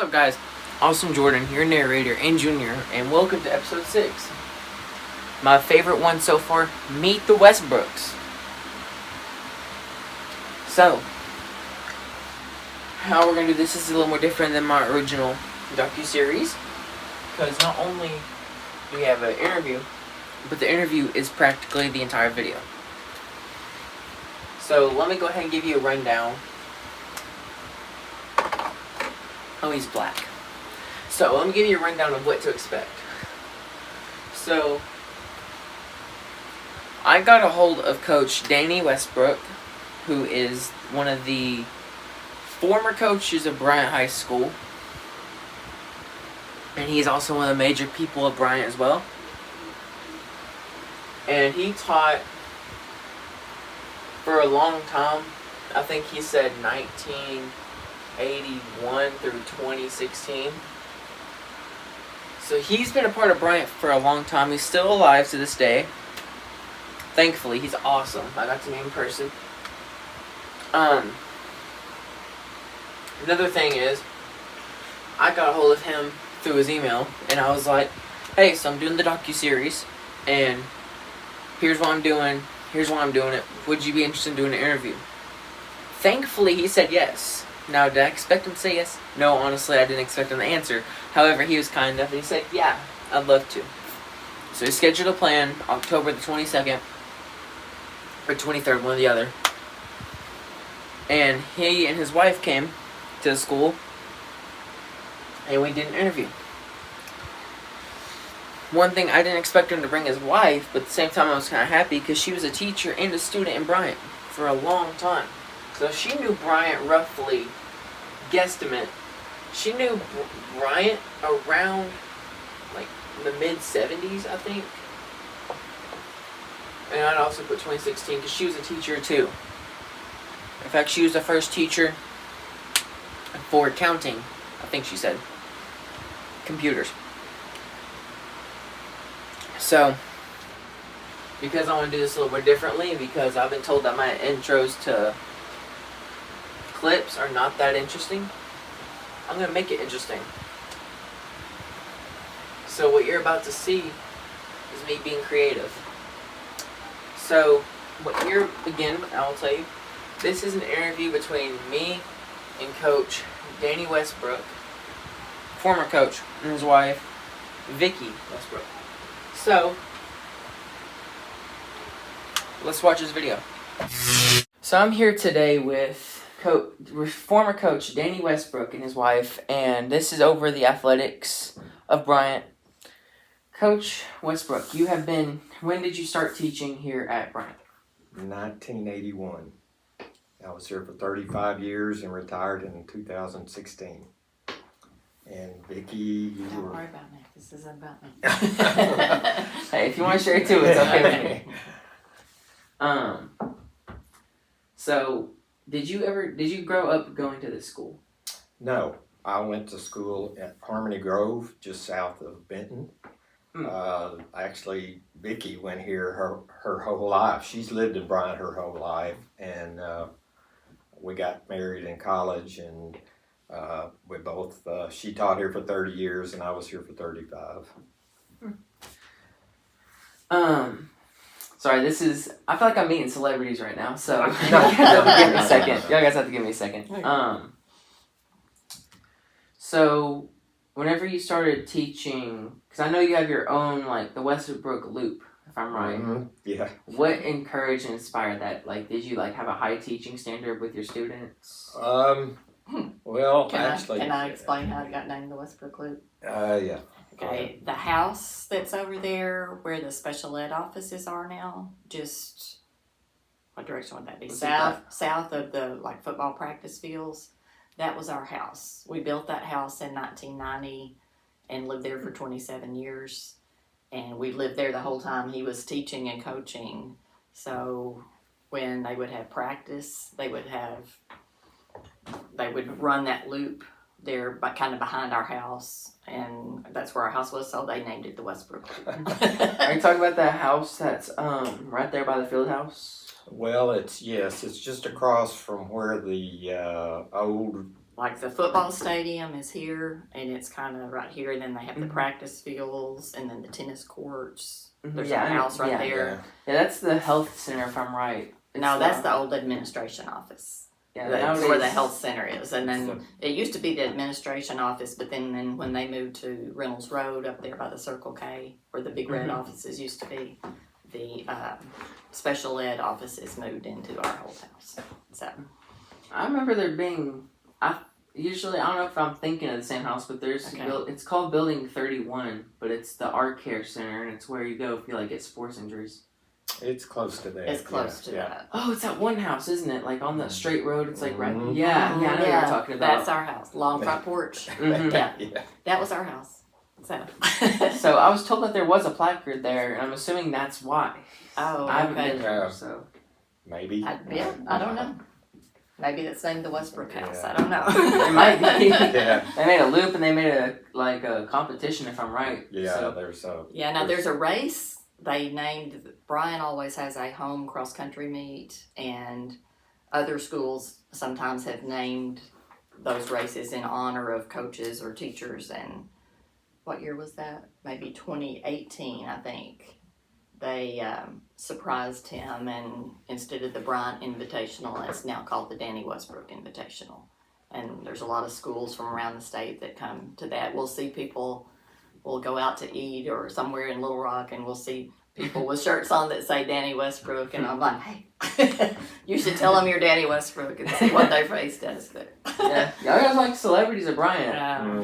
What's up, guys? Awesome Jordan, your narrator and junior, and welcome to episode 6. My favorite one so far, Meet the Westbrooks. So, how we're going to do this is a little more different than my original docu-series, because not only do we have an interview, but the interview is practically the entire video. So, let me go ahead and give you a rundown. Oh, he's black. So, let me give you a rundown of what to expect. So, I got a hold of Coach Danny Westbrook, who is one of the former coaches of Bryant High School. And he's also one of the major people of Bryant as well. And he taught for a long time. I think he said 1981 through 2016. So he's been a part of Bryant for a long time. He's still alive to this day. Thankfully, he's awesome. I got to meet him in person. Another thing is, I got a hold of him through his email, and I was like, hey, so I'm doing the docu-series, and here's what I'm doing, here's why I'm doing it. Would you be interested in doing an interview? Thankfully, he said yes. Now, did I expect him to say yes? No, honestly, I didn't expect him to answer. However, he was kind enough, and he said, yeah, I'd love to. So he scheduled a plan, October the 22nd, or 23rd, one or the other. And he and his wife came to the school, and we did an interview. One thing, I didn't expect him to bring his wife, but at the same time I was kind of happy because she was a teacher and a student in Bryant for a long time. So she knew Bryant roughly, guesstimate, she knew Bryant around like the mid-70s, I think. And I'd also put 2016 because she was a teacher too. In fact, she was the first teacher for accounting, I think she said. Computers. So, because I want to do this a little bit differently, because I've been told that my intros to clips are not that interesting, I'm going to make it interesting. So what you're about to see is me being creative. So, again, I will tell you, this is an interview between me and Coach Danny Westbrook, former coach, and his wife, Vicky Westbrook. So, let's watch this video. So I'm here today with former coach Danny Westbrook and his wife, and this is over the athletics of Bryant. Coach Westbrook, you have been, when did you start teaching here at Bryant? 1981. I was here for 35 years and retired in 2016. And Vicky, Don't worry about me. This isn't about me. Hey, if you want to share it too, it's okay with me. So, did you grow up going to this school? No, I went to school at Harmony Grove, just south of Benton. Actually, Vicky went here her whole life. She's lived in Bryant her whole life, and we got married in college, and we both, she taught here for 30 years, and I was here for 35. Sorry, I feel like I'm meeting celebrities right now, so y'all guys have to give me a second. Y'all guys have to give me a second. So, whenever you started teaching, because I know you have your own, like, the Westbrook Loop, if I'm right. Mm-hmm. Yeah. What encouraged and inspired that? Like, did you, like, have a high teaching standard with your students? Well, Can actually... I explain how it got named the Westbrook Loop? Yeah. Okay, the house that's over there where the special ed offices are now, just, what direction would that be? South of the, like, football practice fields. That was our house. We built that house in 1990 and lived there for 27 years. And we lived there the whole time he was teaching and coaching. So when they would have practice, they would run that loop there, kind of behind our house. And that's where our house was, so they named it the Westbrook Loop. Are you talking about that house that's right there by the field house? Well, it's just across from where the old like the football stadium is here, and it's kind of right here, and then they have the practice fields, and then the tennis courts. There's a house right there. Yeah, that's the health center, if I'm right. No, that's the old administration office. Yeah, That's where the health center is. And then it used to be the administration office, but then when they moved to Reynolds Road up there by the Circle K, where the big red offices used to be, the special ed offices moved into our old house. So I remember there being, I don't know if I'm thinking of the same house, but there's, it's called Building 31, but it's the Art Care Center, and it's where you go if you like get sports injuries. It's close to that. It's close to that. Oh, it's that one house, isn't it? Like on the straight road. It's like right. Yeah, I know what you're talking about. That's our house. Long front porch. Yeah, that was our house. So. So I was told that there was a placard there, and I'm assuming that's why. Oh, I haven't been okay. there, so Maybe. I don't know. Maybe that's named the Westbrook House. I don't know. It might be. Yeah. They made a loop and they made a competition, if I'm right. Yeah, So. there's a. Yeah, now there's a race. They named, Brian always has a home cross country meet, and other schools sometimes have named those races in honor of coaches or teachers. And what year was that? Maybe 2018, I think. They surprised him, and instead of the Bryant Invitational, it's now called the Danny Westbrook Invitational. And there's a lot of schools from around the state that come to that. We'll see people. We'll go out to eat or somewhere in Little Rock, and we'll see people with shirts on that say Danny Westbrook, and I'm like, hey, you should tell them you're Danny Westbrook and see what their face does. But Yeah, y'all guys like celebrities of Bryant. No.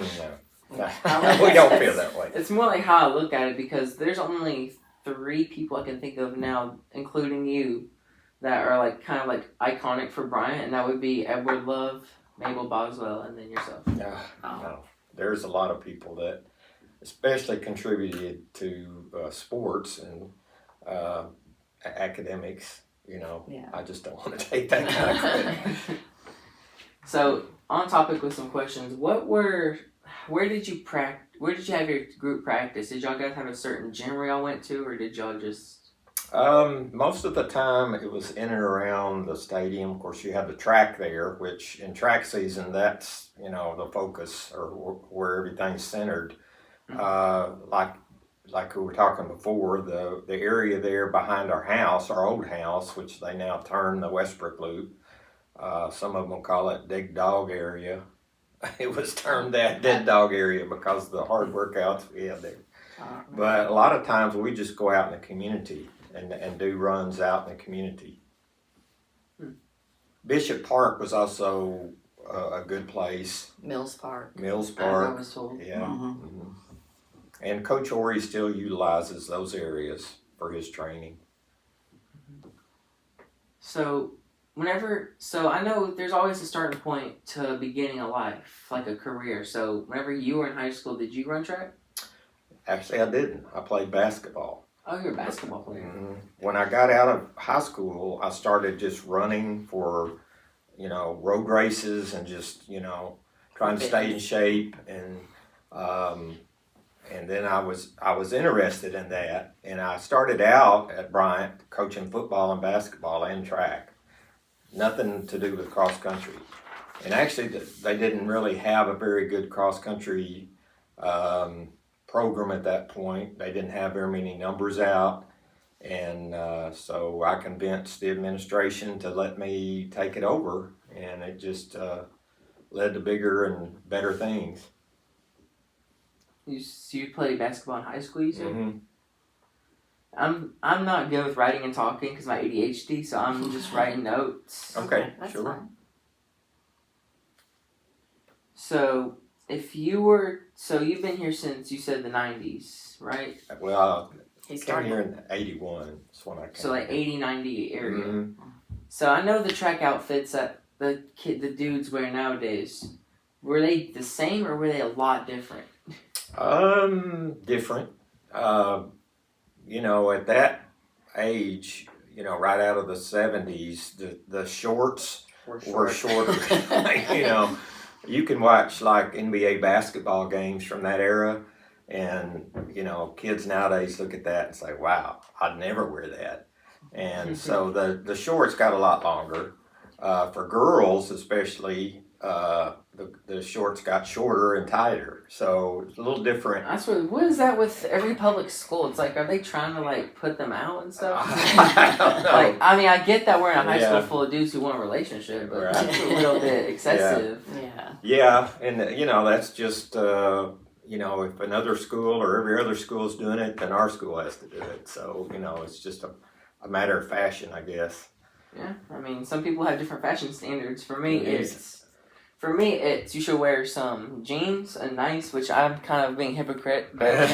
We don't feel that way. It's more like how I look at it, because there's only 3 people I can think of now, including you, that are like kind of like iconic for Bryant, and that would be Edward Love, Mabel Boswell, and then yourself. No. There's a lot of people that especially contributed to sports and academics. I just don't want to take that kind of credit. So, on topic with some questions, where did you have your group practice? Did y'all guys have a certain gym where y'all went to, or did y'all just? Most of the time it was in and around the stadium. Of course, you have the track there, which in track season, that's, the focus, or where everything's centered. Like we were talking before, the area there behind our house, our old house, which they now term the Westbrook Loop. Some of them call it Dead Dog area. It was termed that Dead Dog area because of the hard workouts we had there. But a lot of times we just go out in the community and do runs out in the community. Bishop Park was also a good place. Mills Park. I was told. Yeah. Mm-hmm. And Coach Horry still utilizes those areas for his training. So I know there's always a starting point to beginning a life, like a career. So whenever you were in high school, did you run track? Actually, I didn't. I played basketball. Oh, you're a basketball player. Mm-hmm. When I got out of high school, I started just running for, road races and just, trying to stay in shape. And then I was interested in that, and I started out at Bryant coaching football and basketball and track. Nothing to do with cross country. And actually, they didn't really have a very good cross country program at that point. They didn't have very many numbers out, and so I convinced the administration to let me take it over, and it just led to bigger and better things. You played basketball in high school, you said? Mm-hmm. I'm not good with writing and talking because my ADHD, so I'm just writing notes. Okay, that's sure. fine. So you've been here since, you said, the 90s, right? Well, He I came started here in '81. That's when I came. So like 80, 90 area. Mm-hmm. So I know the track outfits that the dudes wear nowadays. Were they the same or were they a lot different? Different. At that age, right out of the 70s, the shorts were shorter. You can watch like NBA basketball games from that era, and kids nowadays look at that and say, "Wow, I'd never wear that." And so the shorts got a lot longer. For girls, especially, the the shorts got shorter and tighter, so it's a little different. That's what is that with every public school? It's like, are they trying to like put them out and stuff? I don't know. Like, I mean, I get that we're in a high Yeah. school full of dudes who want a relationship, but Right. that's a little bit excessive. Yeah. Yeah, and you know that's just you know, if another school or every other school is doing it, then our school has to do it. So you know, it's just a matter of fashion, I guess. Yeah, I mean, some people have different fashion standards. For me, Yes. it's you should wear some jeans, a nice, which I'm kind of being hypocrite, but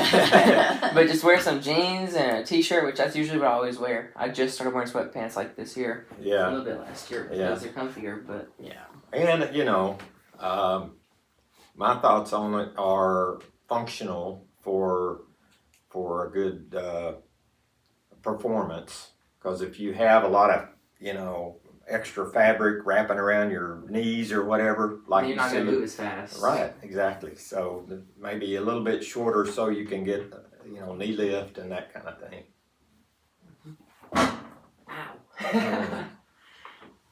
but just wear some jeans and a t-shirt, which that's usually what I always wear. I just started wearing sweatpants like this year, a Yeah, little bit last year because Yeah. they're comfier. But Yeah. and you know, my thoughts on it are functional for a good performance. Because if you have a lot of extra fabric wrapping around your knees or whatever, like you're you not see, gonna move as fast. right? Exactly. So maybe a little bit shorter so you can get knee lift and that kind of thing.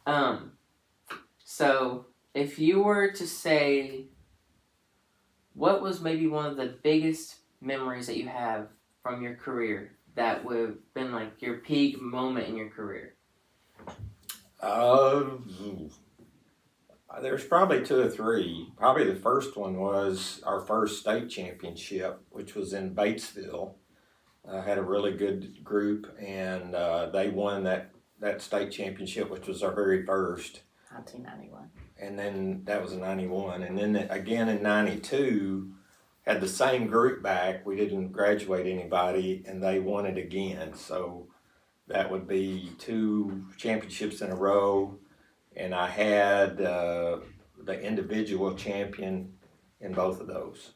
Ow. So if you were to say, what was maybe one of the biggest memories that you have from your career that would have been like your peak moment in your career? There's probably two or three. Probably the first one was our first state championship, which was in Batesville. Had a really good group, and they won that state championship, which was our very first. 1991. And then that was in 91. And then again in 92, had the same group back. We didn't graduate anybody, and they won it again. So that would be 2 championships in a row. And I had the individual champion in both of those.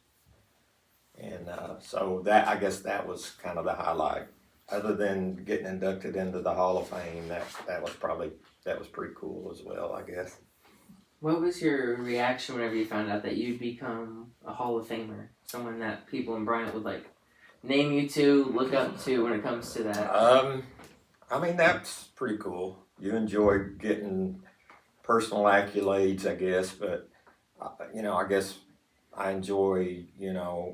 And so that, I guess that was kind of the highlight. Other than getting inducted into the Hall of Fame, that was pretty cool as well, I guess. What was your reaction whenever you found out that you'd become a Hall of Famer? Someone that people in Bryant would like name you to, look up to when it comes to that? I mean, that's pretty cool. You enjoy getting personal accolades, I guess, but I guess I enjoy,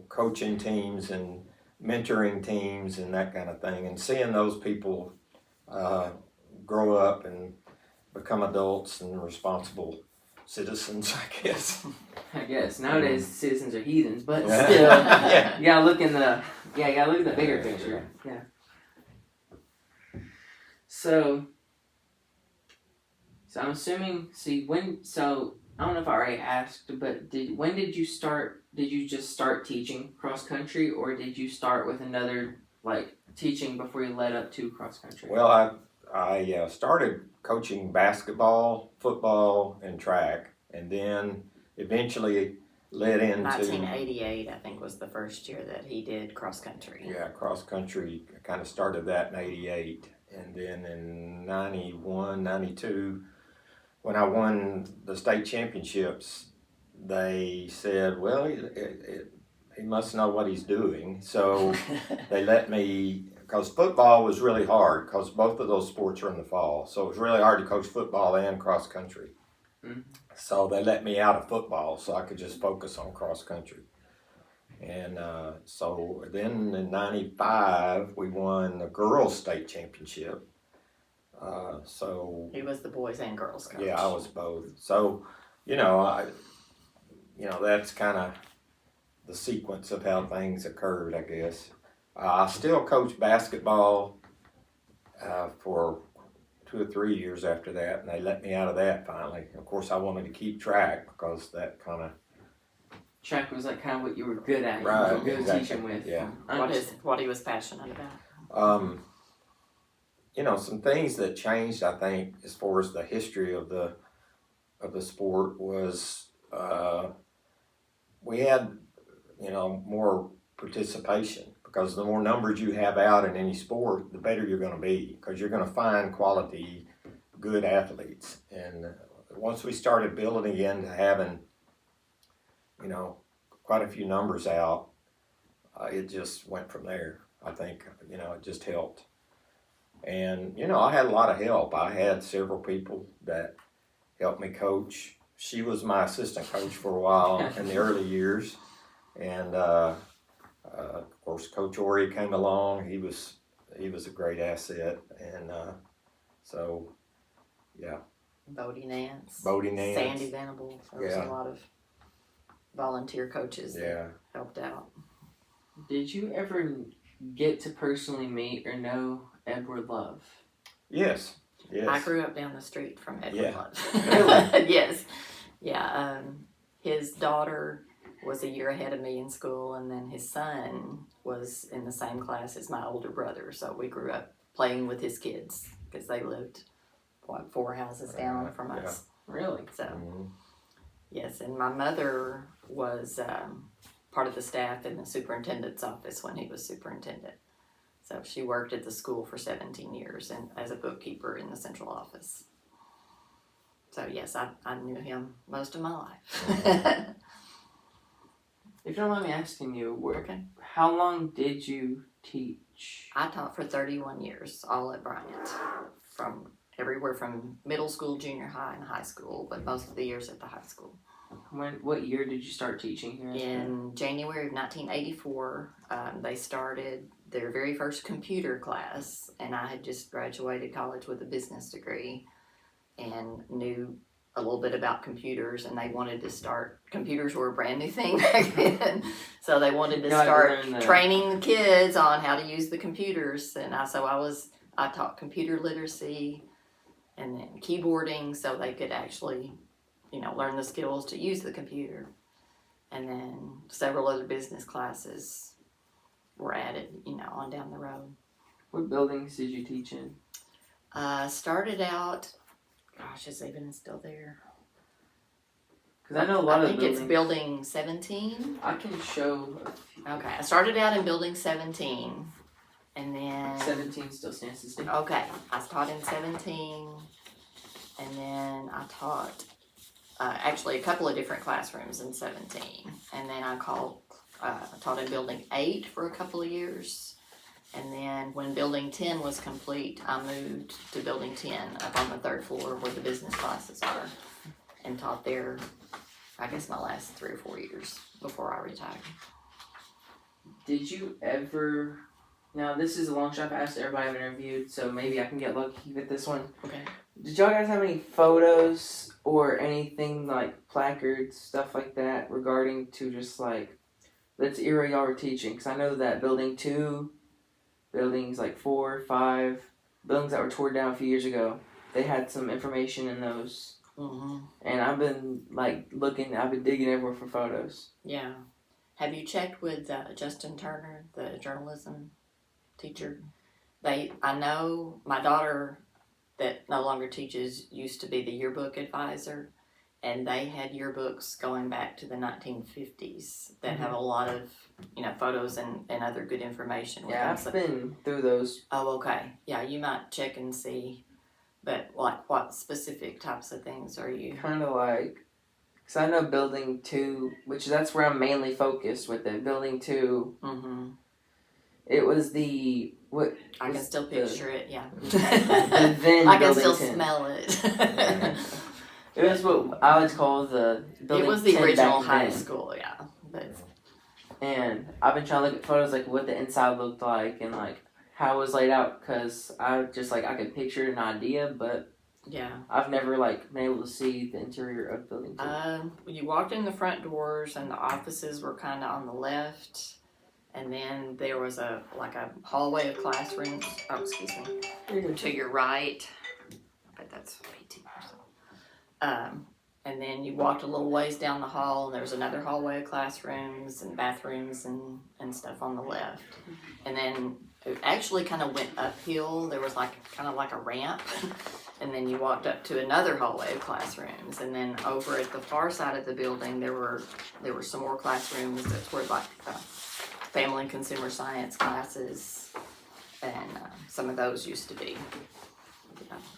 coaching teams and mentoring teams and that kind of thing, and seeing those people grow up and become adults and responsible citizens, I guess. I guess nowadays citizens are heathens, but Yeah. still, Yeah. you gotta look at the bigger picture. Yeah. So I'm assuming. I don't know if I already asked, but when did you start? Did you just start teaching cross country, or did you start with another teaching before you led up to cross country? Well, I started coaching basketball, football, and track, and then eventually led into 1988, I think, was the first year that he did cross country. Yeah, cross country. I kind of started that in '88, and then in '91, '92, when I won the state championships, they said, "Well, he must know what he's doing." So they let me, because football was really hard, because both of those sports are in the fall, so it was really hard to coach football and cross country. Mm-hmm. So they let me out of football so I could just focus on cross country. And so then in '95, we won the girls' state championship. So He was the boys and girls coach. yeah, I was both. So, that's kind of the sequence of how things occurred, I guess. I still coached basketball for 2 or 3 years after that, and they let me out of that finally. Of course, I wanted to keep track because that kind of Track was kind of what you were good at. Right, You were good at exactly, teaching with. yeah. What he was passionate about. Some things that changed, I think, as far as the history of the sport was we had, more participation, because the more numbers you have out in any sport, the better you're going to be, because you're going to find quality, good athletes. And once we started building into having, quite a few numbers out, it just went from there. I think, it just helped. And, I had a lot of help. I had several people that helped me coach, she was my assistant coach for a while in the early years, and of course, Coach Ori came along. He was a great asset, and so yeah. Bodie Nance. Sandy Venable. There was a lot of volunteer coaches that helped out. Did you ever get to personally meet or know Edward Love? Yes. I grew up down the street from Edward Love. Really? Yes. Yeah. His daughter was a year ahead of me in school, and then his son was in the same class as my older brother. So we grew up playing with his kids because they lived 4 houses down from us. Really? So, yes, and my mother was part of the staff in the superintendent's office when he was superintendent. So she worked at the school for 17 years and as a bookkeeper in the central office. So yes, I knew him most of my life. If you don't mind me asking you, Okay. How long did you teach? I taught for 31 years, all at Bryant, from everywhere from middle school, junior high, and high school, but most of the years at the high school. What year did you start teaching here? In January of 1984, they started their very first computer class, and I had just graduated college with a business degree and knew a little bit about computers, and they wanted to start, computers were a brand new thing back then, so they wanted to start training the kids on how to use the computers, and I taught computer literacy and then keyboarding so they could actually, learn the skills to use the computer. And then several other business classes were added, on down the road. What buildings did you teach in? Started out, is it even still there? Because I know a lot of buildings. I think it's building 17. I can show. Okay, I started out in building 17. And then 17 still stands the same. Okay, I taught in 17, and then I taught actually a couple of different classrooms in 17, and then I taught in building 8 for a couple of years, and then when building 10 was complete, I moved to building 10 up on the 3rd floor where the business classes are, and taught there, I guess, my last 3 or 4 years before I retired. Did you ever? Now, this is a long shot. I've asked everybody I've interviewed, so maybe I can get lucky with this one. Okay. Did y'all guys have any photos or anything like placards, stuff like that, regarding to just like, that's era y'all were teaching? Because I know that building 2, buildings like 4, 5, buildings that were torn down a few years ago, they had some information in those. Mm-hmm. And I've been I've been digging everywhere for photos. Yeah. Have you checked with Justin Turner, the journalism teacher? I know my daughter that no longer teaches used to be the yearbook advisor, and they had yearbooks going back to the 1950s that have a lot of photos and other good information. Yeah, I've been through those. Oh, okay. Yeah, you might check and see, but what specific types of things are you? Kind of like, because I know building 2, that's where I'm mainly focused with it. Building 2. Mm-hmm. It was the what? I can still picture it. Yeah. Then I can still 10. smell it. It was what I would call the building. It was the 10 original back high then. school, yeah. But And I've been trying to look at photos like what the inside looked like and like how it was laid out, because I just I could picture an idea, but yeah, I've never been able to see the interior of building 2. You walked in the front doors and the offices were kind of on the left. And then there was a hallway of classrooms. Oh, excuse me. To your right. I bet that's PT or something. And then you walked a little ways down the hall, and there was another hallway of classrooms and bathrooms and stuff on the left. And then it actually kind of went uphill. There was kind of like a ramp. And then you walked up to another hallway of classrooms. And then over at the far side of the building, there were some more classrooms that were family and consumer science classes, and some of those used to be.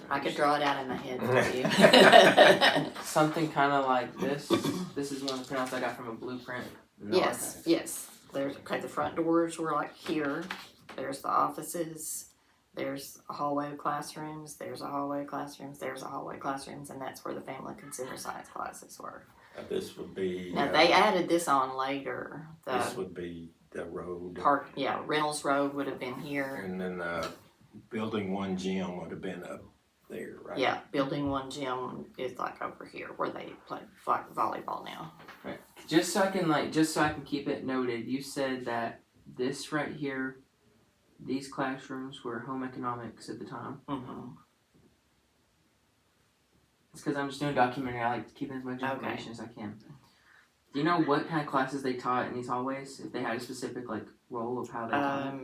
I could draw it out in my head for you. Something kind of like this. This is one of the printouts I got from a blueprint. Yes. There's the front doors were here. There's the offices, There's a hallway of classrooms, there's a hallway of classrooms, there's a hallway of classrooms, and that's where the family consumer science classes were. This would be. Now, they added this on later. This would be the road. Reynolds Road would have been here. And then building 1 gym would have been up there, right? Yeah, building 1 gym is like over here where they play volleyball now. Right. Just so I can keep it noted, you said that this right here, these classrooms were home economics at the time. Mm-hmm. It's because I'm just doing a documentary. I like to keep as much information as I can. Do you know what kind of classes they taught in these hallways? If they had a specific role of how they taught?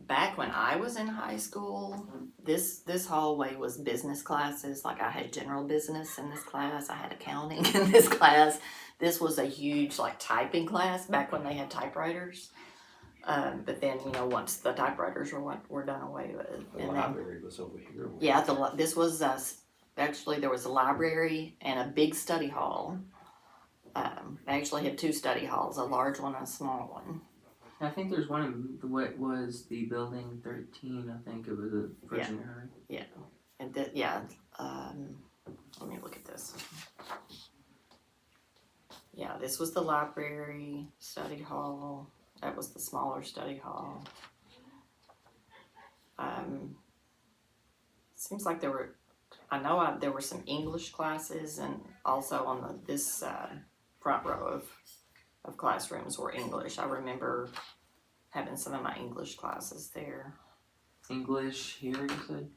Back when I was in high school, this hallway was business classes. Like I had general business in this class. I had accounting in this class. This was a huge typing class back when they had typewriters. But then once the typewriters were done away with, The library was over here. Yeah, this was actually there was a library and a big study hall. I actually had 2 study halls, a large one and a small one. I think there's one in what was the building 13. I think it was a first junior high. Yeah, and let me look at this. Yeah, this was the library, study hall. That was the smaller study hall. Seems like there were some English classes, and also on this front row of classrooms were English. I remember having some of my English classes there. English here, you said?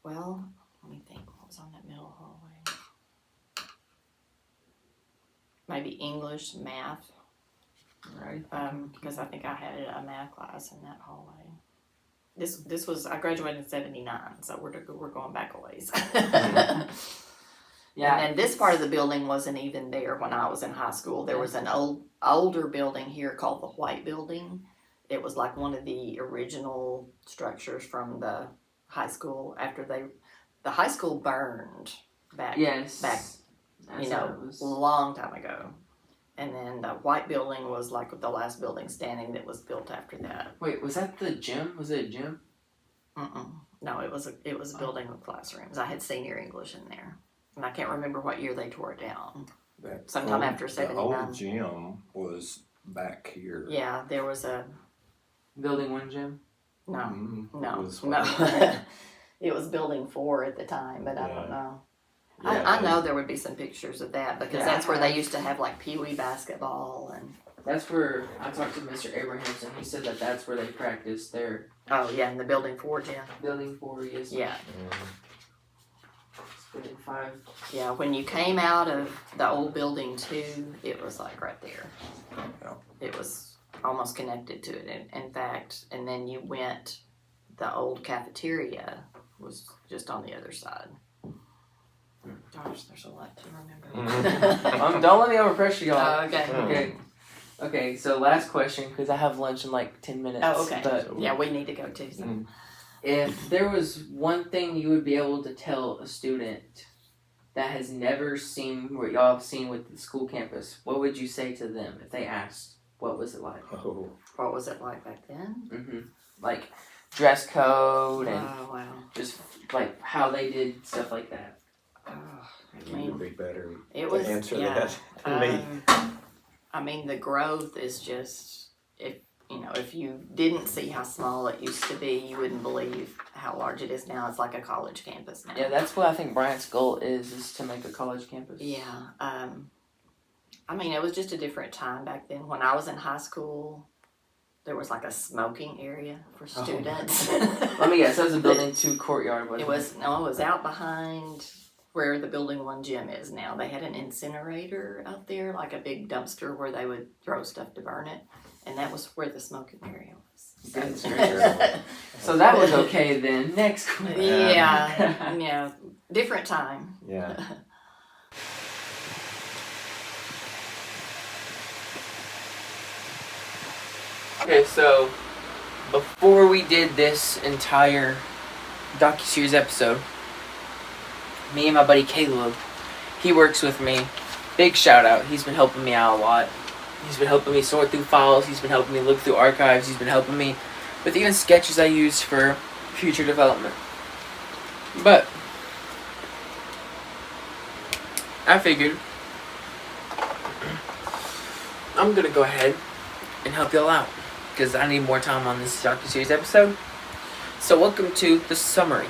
Well, let me think. What was on that middle hallway? Maybe English, math. Right. Because I think I had a math class in that hallway. This was I graduated in '79, so we're going back a ways. Yeah. And this part of the building wasn't even there when I was in high school. There was an older building here called the White Building. It was like one of the original structures from the high school after the high school burned back a long time ago. And then the White Building was like the last building standing that was built after that. Wait, was that the gym? Was it a gym? No, it was a building with classrooms. I had senior English in there. And I can't remember what year they tore it down. Sometime after 79. The old gym was back here. Yeah, there was a... Building 1 gym? No. No. It was building 4 at the time, but I don't know. Yeah, I know there would be some pictures of that because that's where they used to have Pee Wee basketball and... That's where I talked to Mr. Abrahamson. He said that's where they practiced their... Oh, yeah, in the Building 4 gym. Building 4, yes. Yeah. Building 5. Yeah, when you came out of the old Building 2, it was right there. Yeah. It was almost connected to it. In fact, and then you went, the old cafeteria was just on the other side. Gosh, there's a lot to remember. Don't let me overpressure y'all. Okay. Okay, so last question, because I have lunch in 10 minutes. Oh, okay. But yeah, we need to go too. So. If there was one thing you would be able to tell a student that has never seen what y'all have seen with the school campus, what would you say to them if they asked, what was it like? Oh. What was it like back then? Mm-hmm. Like dress code and wow. just how they did stuff like that. You would be better to answer that than me. I mean, the growth is just, if you didn't see how small it used to be, you wouldn't believe how large it is now. It's like a college campus now. Yeah, that's what I think Bryant's goal is to make a college campus. Yeah. I mean, it was just a different time back then. When I was in high school, there was a smoking area for students. Let me guess, that was a Building 2 courtyard, wasn't it? It was out behind where the Building 1 gym is now. They had an incinerator out there, like a big dumpster where they would throw stuff to burn it. And that was where the smoking area was. That's great. So that was okay then. Next question. Yeah. Different time. Yeah. Okay, so before we did this entire docuseries episode, me and my buddy Caleb, he works with me. Big shout out. He's been helping me out a lot. He's been helping me sort through files. He's been helping me look through archives. He's been helping me with even sketches I use for future development. But I figured I'm gonna go ahead and help y'all out because I need more time on this docuseries episode. So welcome to the summary.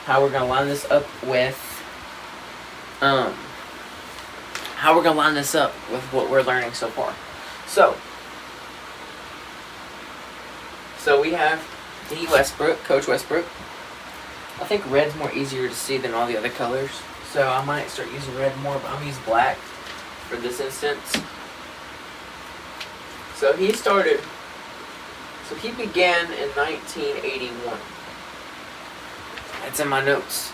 How we're gonna line this up with what we're learning so far. So we have D. Westbrook, Coach Westbrook. I think red's more easier to see than all the other colors, so I might start using red more, but I'm gonna use black for this instance. So he began in 1981. That's in my notes.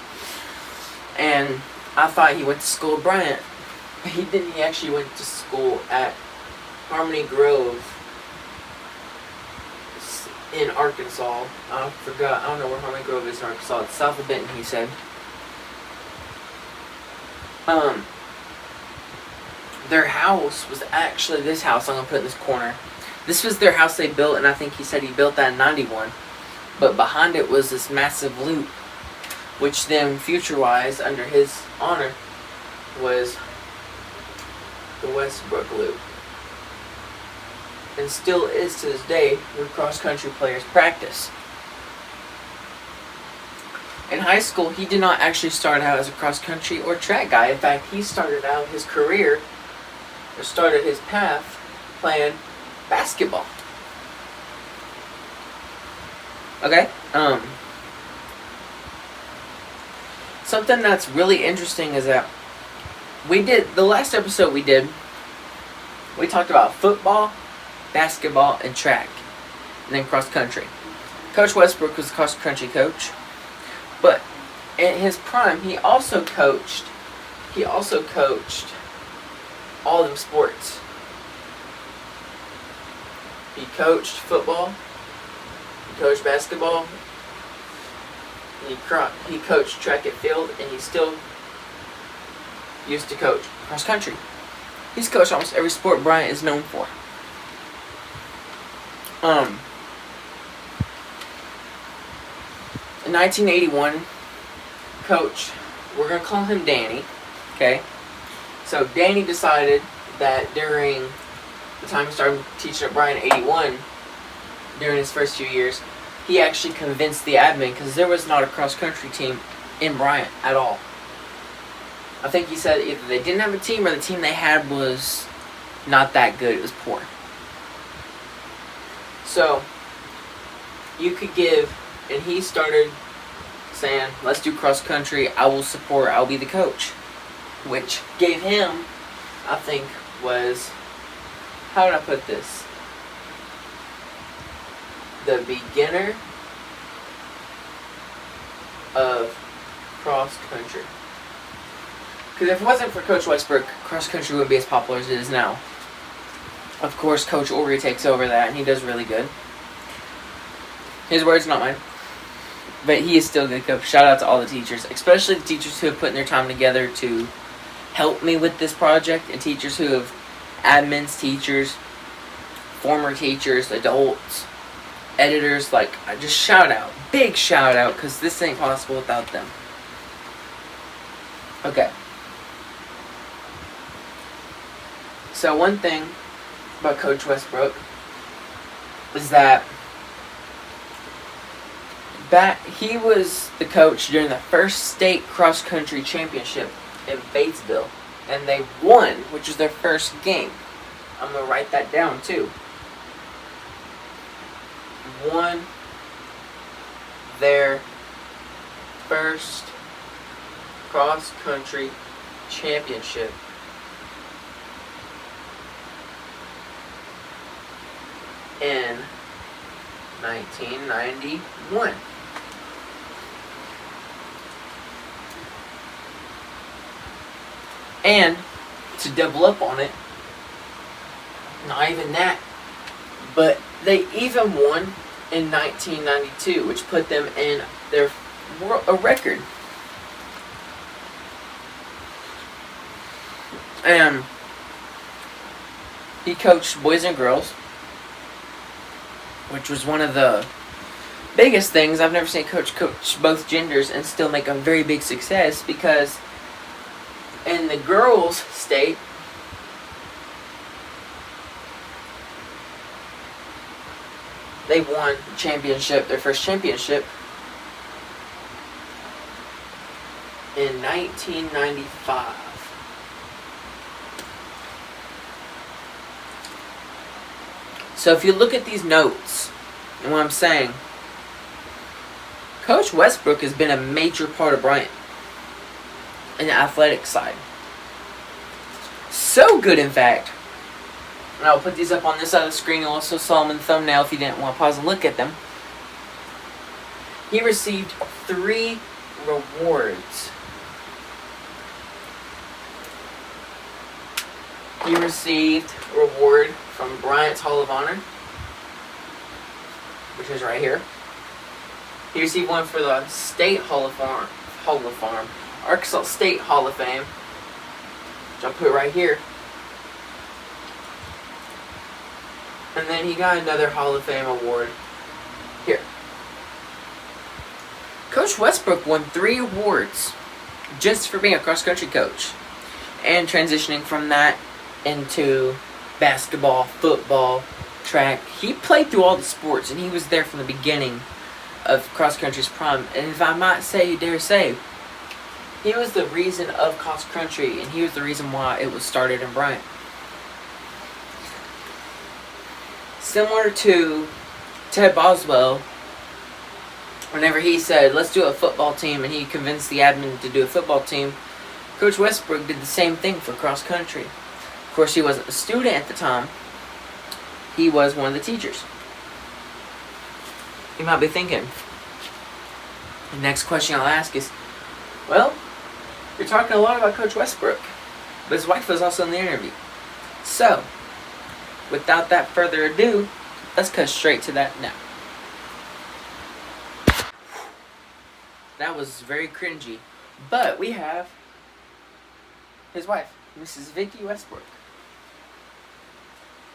And I thought he went to school at Bryant, but he didn't. He actually went to school at Harmony Grove in Arkansas. I forgot. I don't know where Harmony Grove is in Arkansas. It's south of Benton, he said. Their house was actually this house I'm going to put in this corner. This was their house they built, and I think he said he built that in 91. But behind it was this massive loop, which then, future-wise, under his honor, was the Westbrook Loop. And still is to this day where cross-country players practice. In high school, he did not actually start out as a cross-country or track guy. In fact, he started out his career, or started his path, playing basketball. Okay? Something that's really interesting is that the last episode we talked about football, basketball, and track, and then cross-country. Coach Westbrook was a cross-country coach, but in his prime, he also coached all them sports. He coached football, he coached basketball, he coached track and field, and he still used to coach cross-country. He's coached almost every sport Bryant is known for. In 1981, Coach, we're going to call him Danny, okay? So Danny decided that during the time he started teaching at Bryant in 81, during his first few years, he actually convinced the admin, because there was not a cross-country team in Bryant at all. I think he said either they didn't have a team or the team they had was not that good. It was poor. So, you could give, and he started saying, let's do cross-country, I will support, I'll be the coach. Which gave him, I think, was, how did I put this? The beginner of cross-country. Because if it wasn't for Coach Westbrook, cross-country wouldn't be as popular as it is now. Of course, Coach Ori takes over that, and he does really good. His words, not mine. But he is still a good coach. Shout out to all the teachers, especially the teachers who have put their time together to help me with this project, and teachers who have, admins, teachers, former teachers, adults, editors, like, I just shout out, big shout out, because this ain't possible without them. Okay. So one thing about Coach Westbrook is that he was the coach during the first state cross-country championship in Batesville, and they won, which was their first game. I'm going to write that down too. Won their first cross-country championship in 1991. And to double up on it, not even that, but they even won in 1992, which put them in a record. And he coached boys and girls, which was one of the biggest things, I've never seen a coach both genders and still make a very big success, because in the girls' state, they won championship, their first championship, in 1995. So if you look at these notes and what I'm saying, Coach Westbrook has been a major part of Bryant in the athletic side. So good, in fact. And I'll put these up on this side of the screen. You'll also saw them in the thumbnail if you didn't want to pause and look at them. He received 3 rewards. He received a reward from Bryant's Hall of Honor, which is right here. He received one for the State Arkansas State Hall of Fame, which I'll put right here. And then he got another Hall of Fame award here. Coach Westbrook won 3 awards just for being a cross-country coach, and transitioning from that into basketball, football, track. He played through all the sports, and he was there from the beginning of cross-country's prime. And if I might say, dare say, he was the reason of cross-country, and he was the reason why it was started in Bryant. Similar to Ted Boswell, whenever he said, let's do a football team, and he convinced the admin to do a football team, Coach Westbrook did the same thing for cross-country. Of course, he wasn't a student at the time. He was one of the teachers. You might be thinking, the next question I'll ask is, well, you're talking a lot about Coach Westbrook, but his wife was also in the interview. So, without that further ado, let's cut straight to that now. That was very cringy, but we have his wife, Mrs. Vicky Westbrook.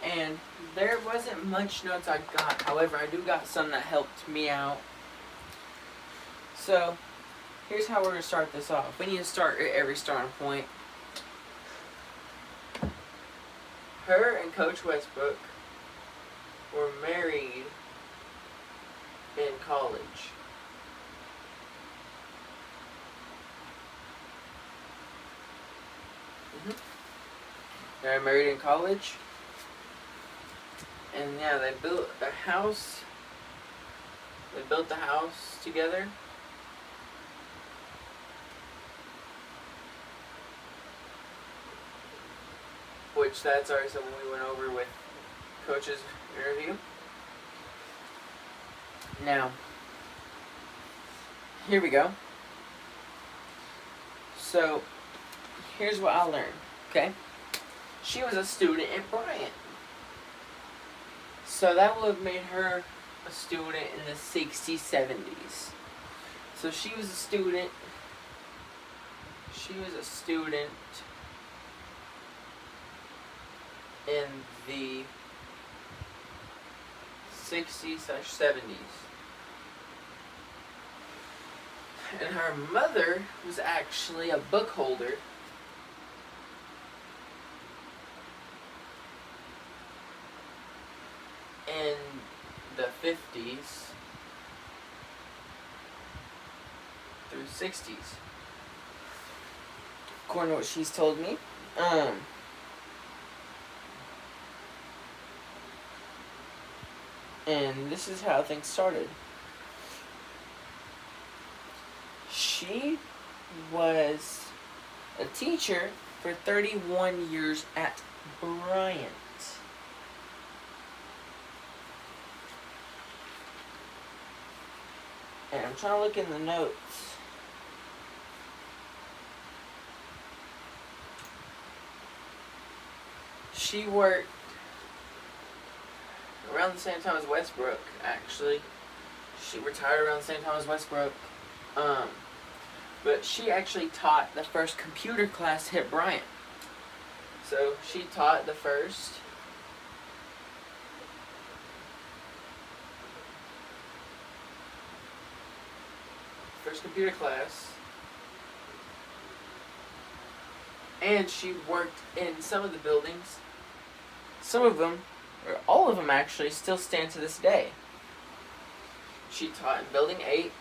And there wasn't much notes I got. However, I do got some that helped me out. So, here's how we're going to start this off. We need to start at every starting point. Her and Coach Westbrook were married in college. They were married in college. And yeah, they built a house. They built the house together. Which that's already something we went over with Coach's interview. Now, here we go. So, here's what I learned, okay? She was a student at Bryant. So that would have made her a student in the 60s, 70s. So she was a student. In the 60s/70s. And her mother was actually a book holder in the 50s through 60s. According to what she's told me. And this is how things started. She was a teacher for 31 years at Bryant. And I'm trying to look in the notes. She worked around the same time as Westbrook, actually. She retired around the same time as Westbrook. But she actually taught the first computer class at Bryant. So she taught the first. first computer class. And she worked in some of the buildings. Some of them, or all of them actually, still stand to this day. She taught in Building 8.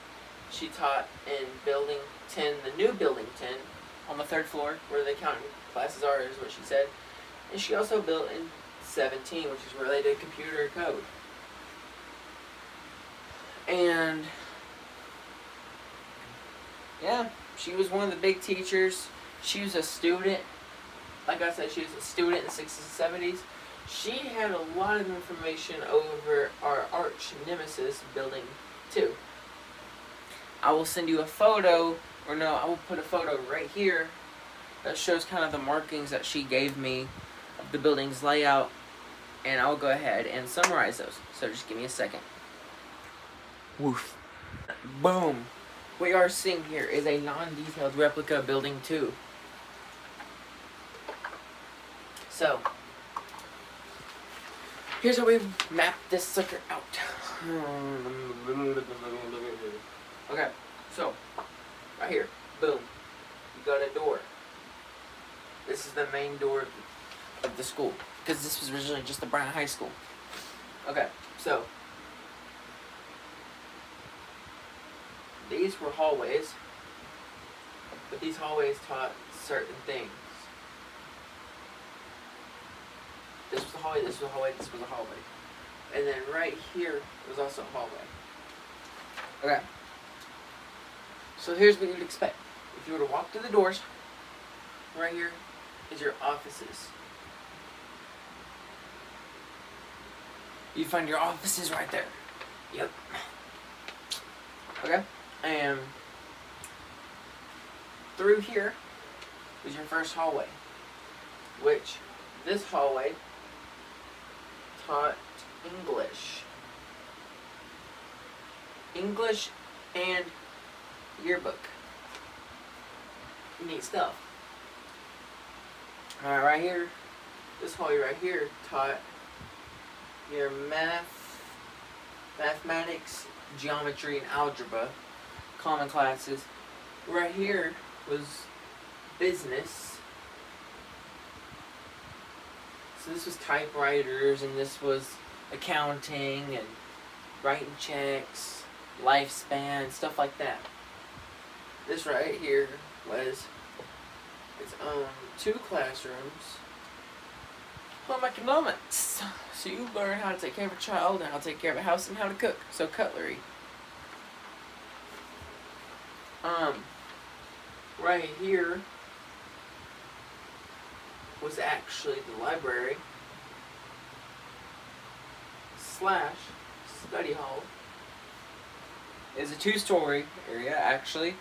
She taught in Building 10, the new Building 10, on the 3rd floor, where the accounting classes are, is what she said. And she also built in 17, which is where they did computer code. And yeah, she was one of the big teachers. She was a student. Like I said, she was a student in the 60s and 70s. She had a lot of information over our arch nemesis, Building 2. I will send you a photo, or no, I will put a photo right here that shows kind of the markings that she gave me of the building's layout, and I'll go ahead and summarize those. So just give me a second. Woof. Boom. What you are seeing here is a non-detailed replica of Building 2. So, here's how we map this sucker out. Okay, so, right here, boom, you got a door. This is the main door of the school, because this was originally just the Bryant High School. Okay, so, these were hallways, but these hallways taught certain things. This was a hallway, this was a hallway, this was a hallway. And then right here was also a hallway. Okay. So here's what you'd expect. If you were to walk through the doors, right here is your offices. You'd find your offices right there. Yep. Okay. And through here is your first hallway, which this hallway taught English. English and yearbook. Neat stuff. Alright, right here, this hallway right here taught your mathematics, geometry, and algebra common classes. Right here was business. So this was typewriters, and this was accounting and writing checks, lifespan, stuff like that. This right here was its own 2 classrooms. Home economics. So you learn how to take care of a child, and how to take care of a house, and how to cook. So cutlery. Right here was actually the library / study hall. It's a 2-story area, actually.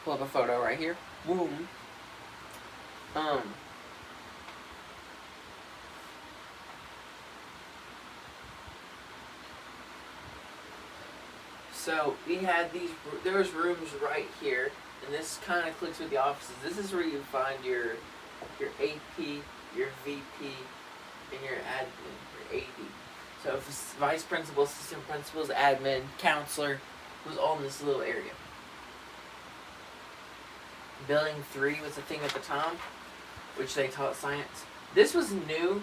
Pull up a photo right here. Boom. So we had these. There was rooms right here, and this kind of clicks with the offices. This is where you find your AP, your VP, and your admin, your AD. So if it's vice principal, assistant principals, admin, counselor, it was all in this little area. Building 3 was a thing at the time, which they taught science. This was new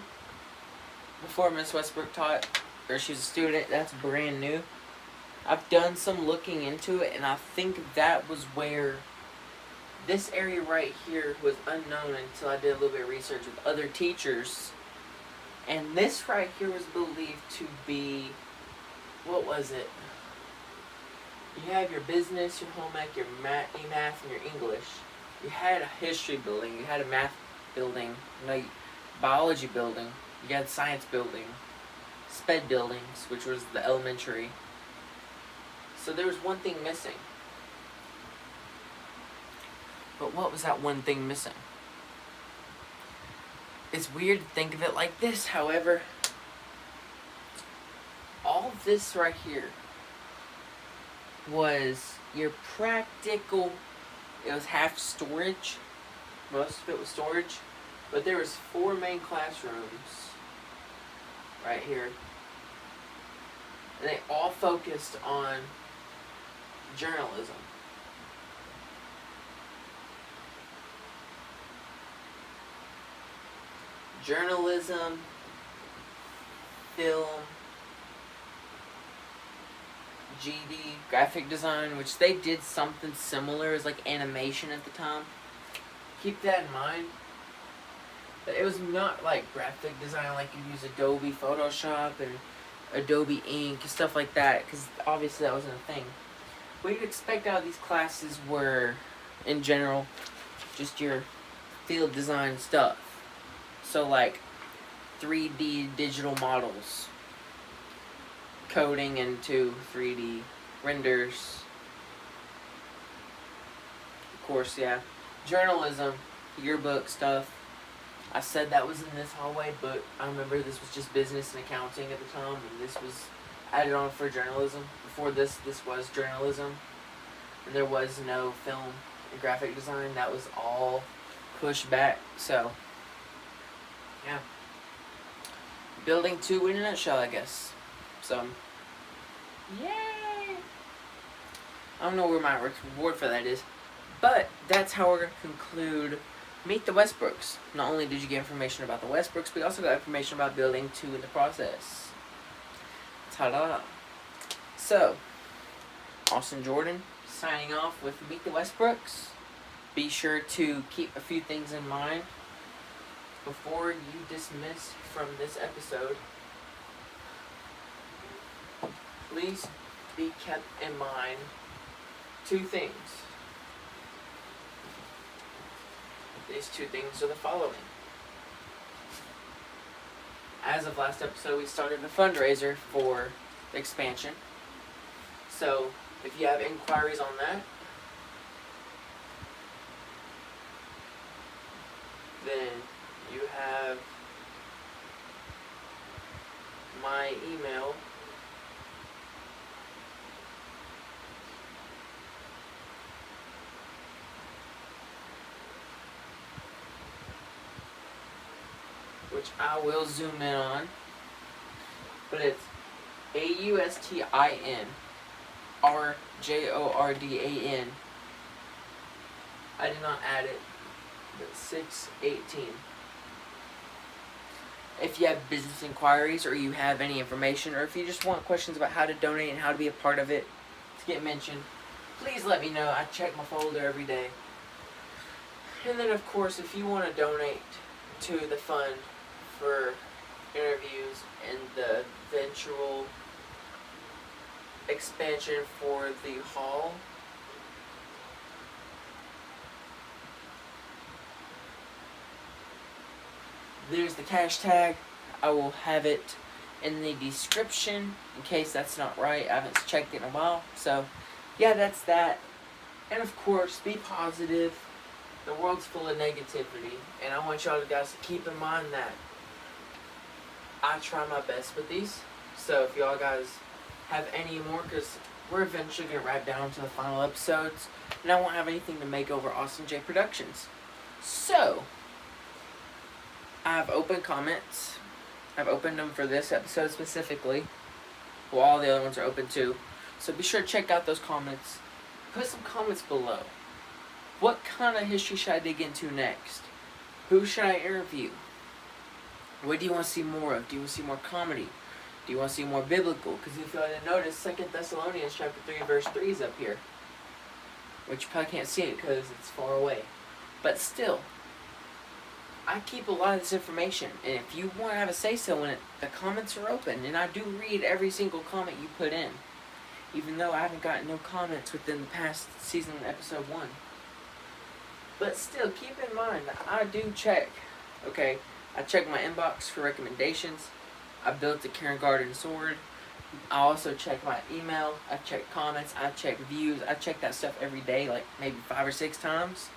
before Miss Westbrook taught, or she was a student. That's brand new. I've done some looking into it, and I think that was where this area right here was unknown until I did a little bit of research with other teachers. And this right here was believed to be, what was it? You have your business, your home ec, your math, and your English. You had a history building, you had a math building, biology building, you had science building, sped buildings, which was the elementary. So there was one thing missing. But what was that one thing missing? It's weird to think of it like this, however, all this right here was your practical. It was half storage. Most of it was storage. But there was 4 main classrooms right here. And they all focused on journalism. journalism, film, GD, graphic design, which they did something similar as like animation at the time. Keep that in mind. But it was not like graphic design like you use Adobe Photoshop and Adobe Ink and stuff like that, because obviously that wasn't a thing. What you'd expect out of these classes were, in general, just your field design stuff. So like 3D digital models, coding into 3D renders. Of course, yeah. Journalism, yearbook stuff. I said that was in this hallway, but I remember this was just business and accounting at the time, and this was added on for journalism. Before this was journalism, and there was no film and graphic design. That was all pushed back. So, yeah. Building 2 in a nutshell, I guess. So, yay! I don't know where my reward for that is, but that's how we're going to conclude Meet the Westbrooks. Not only did you get information about the Westbrooks, we also got information about building 2 in the process. Ta-da! So, Austin Jordan signing off with Meet the Westbrooks. Be sure to keep a few things in mind before you dismiss from this episode. Please be kept in mind 2 things. These 2 things are the following. As of last episode, we started a fundraiser for the expansion. So, if you have inquiries on that, then you have my email. Which I will zoom in on. But it's AUSTINRJORDAN. I did not add it, but 618. If you have business inquiries, or you have any information, or if you just want questions about how to donate and how to be a part of it to get mentioned, please let me know. I check my folder every day. And then, of course, if you want to donate to the fund for interviews and the eventual expansion for the hall, there's the cash tag. I will have it in the description in case that's not right. I haven't checked it in a while. So, yeah, that's that. And of course, be positive. The world's full of negativity, and I want y'all guys to keep in mind that I try my best with these. So if y'all guys have any more, because we're eventually going to wrap down to the final episodes, and I won't have anything to make over Austin J Productions. So, I have open comments. I've opened them for this episode specifically. Well, all the other ones are open too. So be sure to check out those comments. Put some comments below. What kind of history should I dig into next? Who should I interview? What do you want to see more of? Do you want to see more comedy? Do you want to see more biblical? Because if you didn't notice, 2 Thessalonians chapter 3 verse 3 is up here. Which you probably can't see it because it's far away. But still, I keep a lot of this information. And if you want to have a say-so in it, the comments are open. And I do read every single comment you put in. Even though I haven't gotten no comments within the past season episode 1. But still, keep in mind that I do check. Okay, I check my inbox for recommendations. I built the Karen Garden sword. I also check my email. I check comments. I check views. I check that stuff every day, like maybe 5 or 6 times.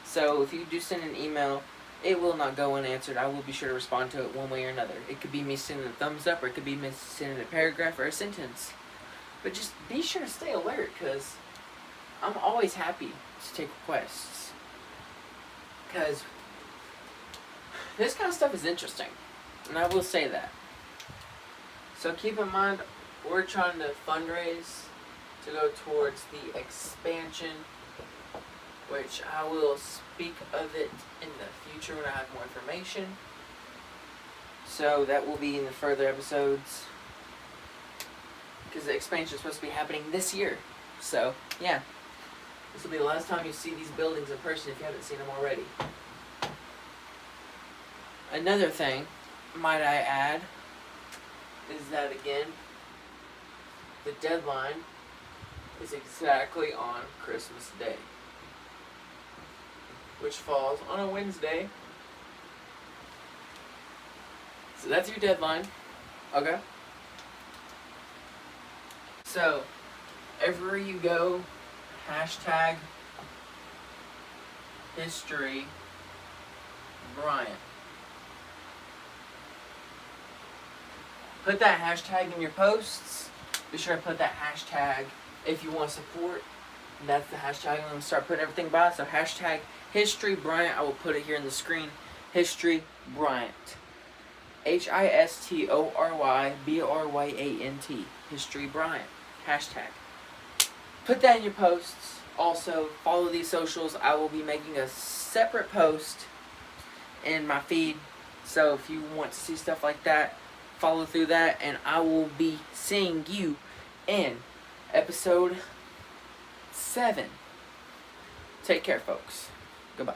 So if you do send an email, it will not go unanswered. I will be sure to respond to it one way or another. It could be me sending a thumbs up, or it could be me sending a paragraph or a sentence. But just be sure to stay alert, because I'm always happy to take requests. Because this kind of stuff is interesting, and I will say that. So keep in mind, we're trying to fundraise to go towards the expansion, which I will speak of it in the future when I have more information. So that will be in the further episodes. Because the expansion is supposed to be happening this year. So, yeah. This will be the last time you see these buildings in person if you haven't seen them already. Another thing, might I add, is that again, the deadline is exactly on Christmas Day, which falls on a Wednesday. So that's your deadline. Okay? So, everywhere you go, hashtag history Bryant. Put that hashtag in your posts. Be sure to put that hashtag if you want support. That's the hashtag I'm going to start putting everything by. So hashtag History Bryant. I will put it here in the screen. History Bryant. HISTORYBRYANT. History Bryant. Hashtag. Put that in your posts. Also, follow these socials. I will be making a separate post in my feed. So if you want to see stuff like that, follow through that. And I will be seeing you in episode 7. Take care, folks. Goodbye.